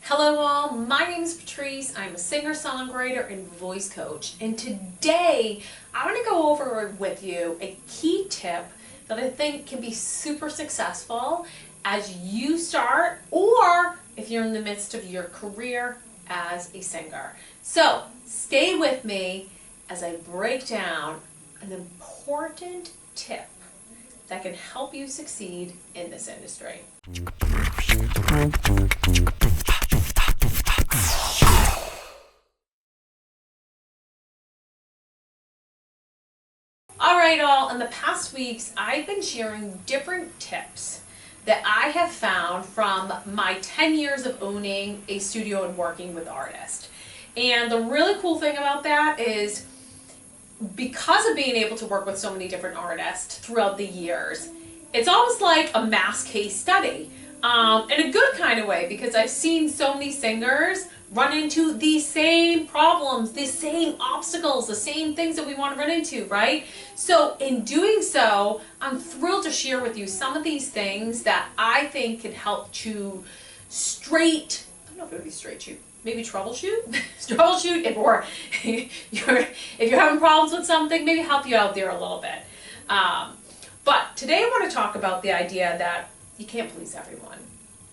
Hello all, my name is Patrice. I'm a singer-songwriter and voice coach, and today I want to go over with you a key tip that I think can be super successful as you start or if you're in the midst of your career as a singer. So stay with me as I break down an important tip that can help you succeed in this industry. Alright all, in the past weeks I've been sharing different tips that I have found from my 10 years of owning a studio and working with artists. And the really cool thing about that is because of being able to work with so many different artists throughout the years, it's almost like a mass case study. In a good kind of way, because I've seen so many singers run into the same problems, the same obstacles, the same things that we want to run into, right? So in doing so, I'm thrilled to share with you some of these things that I think can help to I don't know if it would be straight shoot, maybe troubleshoot? Troubleshoot, if you're having problems with something, maybe help you out there a little bit. But today I want to talk about the idea that you can't please everyone,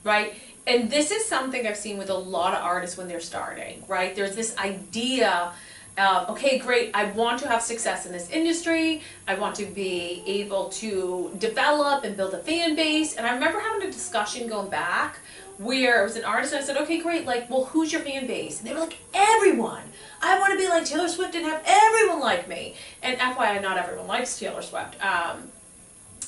right? And this is something I've seen with a lot of artists when they're starting, right? There's this idea of, okay, great, I want to have success in this industry. I want to be able to develop and build a fan base. And I remember having a discussion going back where it was an artist and I said, okay, great, like, well, who's your fan base? And they were like, everyone. I want to be like Taylor Swift and have everyone like me. And FYI, not everyone likes Taylor Swift.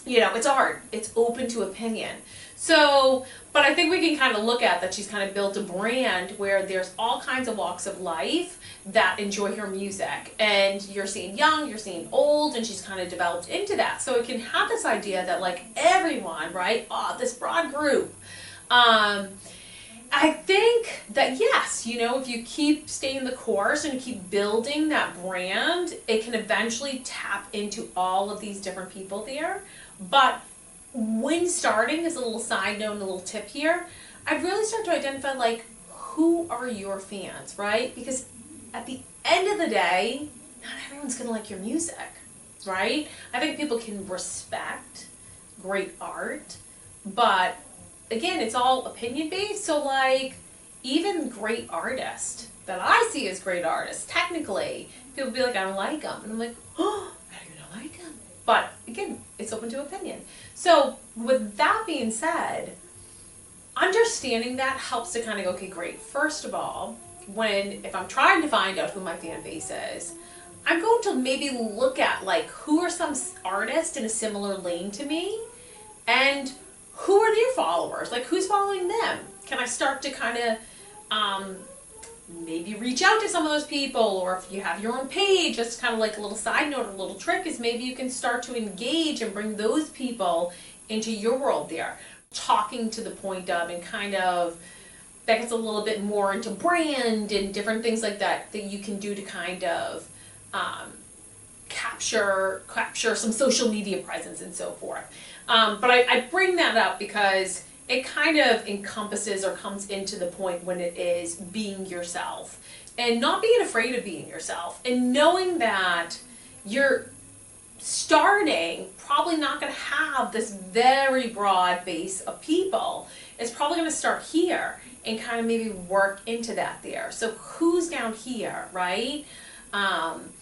You know, it's art. It's open to opinion. So, but I think we can kind of look at that she's kind of built a brand where there's all kinds of walks of life that enjoy her music. And you're seeing young, you're seeing old, and she's kind of developed into that. So it can have this idea that like everyone, right? Oh, this broad group. I think that yes, you know, if you keep staying the course and keep building that brand, it can eventually tap into all of these different people there. But when starting, as a little side note and a little tip here, I'd really start to identify like who are your fans, right? Because at the end of the day, not everyone's gonna like your music, right? I think people can respect great art, but again, it's all opinion based. So like even great artists that I see as great artists, technically, people be like, I don't like them. And I'm like, oh, how do you not like them? But again, it's open to opinion. So with that being said, understanding that helps to kind of go, okay, great. First of all, if I'm trying to find out who my fan base is, I'm going to maybe look at like who are some artists in a similar lane to me and who are their followers? Like who's following them? Can I start to kind of maybe reach out to some of those people, or if you have your own page, just kind of like a little side note, a little trick is maybe you can start to engage and bring those people into your world there. Talking to the point of and kind of that gets a little bit more into brand and different things like that that you can do to kind of capture some social media presence and so forth. But I bring that up because it kind of encompasses or comes into the point when it is being yourself and not being afraid of being yourself and knowing that you're starting probably not going to have this very broad base of people. It's probably going to start here and kind of maybe work into that there. So who's down here, right? And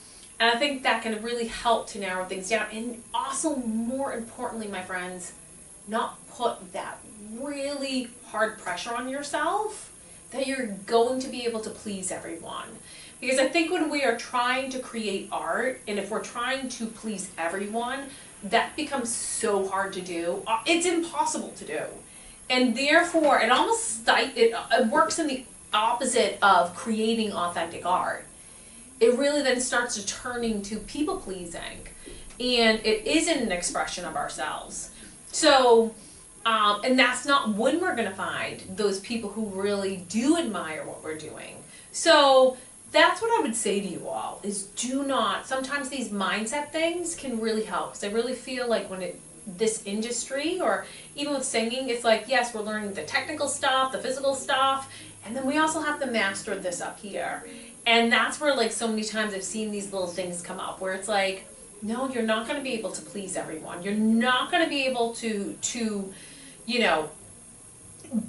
I think that can really help to narrow things down. And also, more importantly, my friends, not put that really hard pressure on yourself that you're going to be able to please everyone. Because I think when we are trying to create art, and if we're trying to please everyone, that becomes so hard to do. It's impossible to do. And therefore, it works in the opposite of creating authentic art. It really then starts to turning to people pleasing, and it isn't an expression of ourselves. So, and that's not when we're going to find those people who really do admire what we're doing. So that's what I would say to you all is sometimes these mindset things can really help, because I really feel like this industry or even with singing, it's like, yes, we're learning the technical stuff, the physical stuff, And then we also have to master this up here. And that's where, like, so many times I've seen these little things come up where it's like, no, you're not going to be able to please everyone. You're not going to be able to, you know,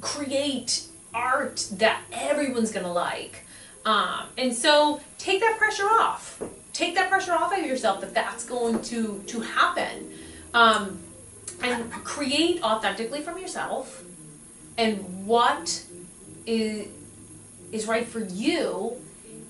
create art that everyone's going to like. And so take that pressure off. Take that pressure off of yourself that that's going to happen. And create authentically from yourself and what is right for you.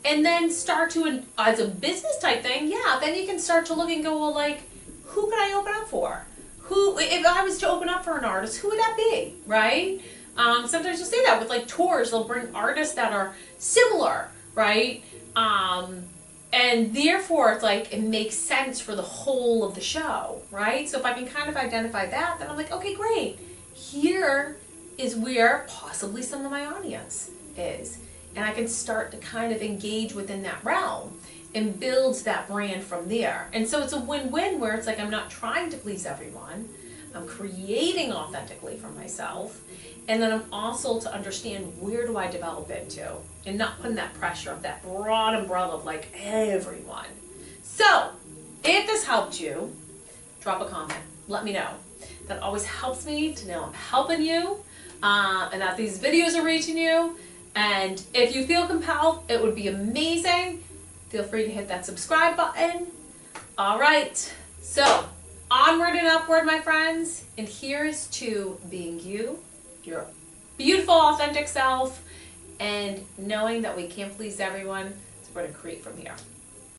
And then start to, as a business type thing, yeah, then you can start to look and go, well, like, who can I open up for? Who, if I was to open up for an artist, who would that be, right? Sometimes you'll say that with like tours, they'll bring artists that are similar, right? And therefore it's like, it makes sense for the whole of the show, right? So if I can kind of identify that, then I'm like, okay, great. Here is where possibly some of my audience is. And I can start to kind of engage within that realm and build that brand from there. And so it's a win-win where it's like, I'm not trying to please everyone. I'm creating authentically for myself. And then I'm also to understand, where do I develop into, and not putting that pressure of that broad umbrella of like everyone. So if this helped you, drop a comment, let me know. That always helps me to know I'm helping you, and that these videos are reaching you. And if you feel compelled, it would be amazing. Feel free to hit that subscribe button. All right, so onward and upward, my friends. And here's to being you, your beautiful, authentic self, and knowing that we can't please everyone, so we're going to create from here.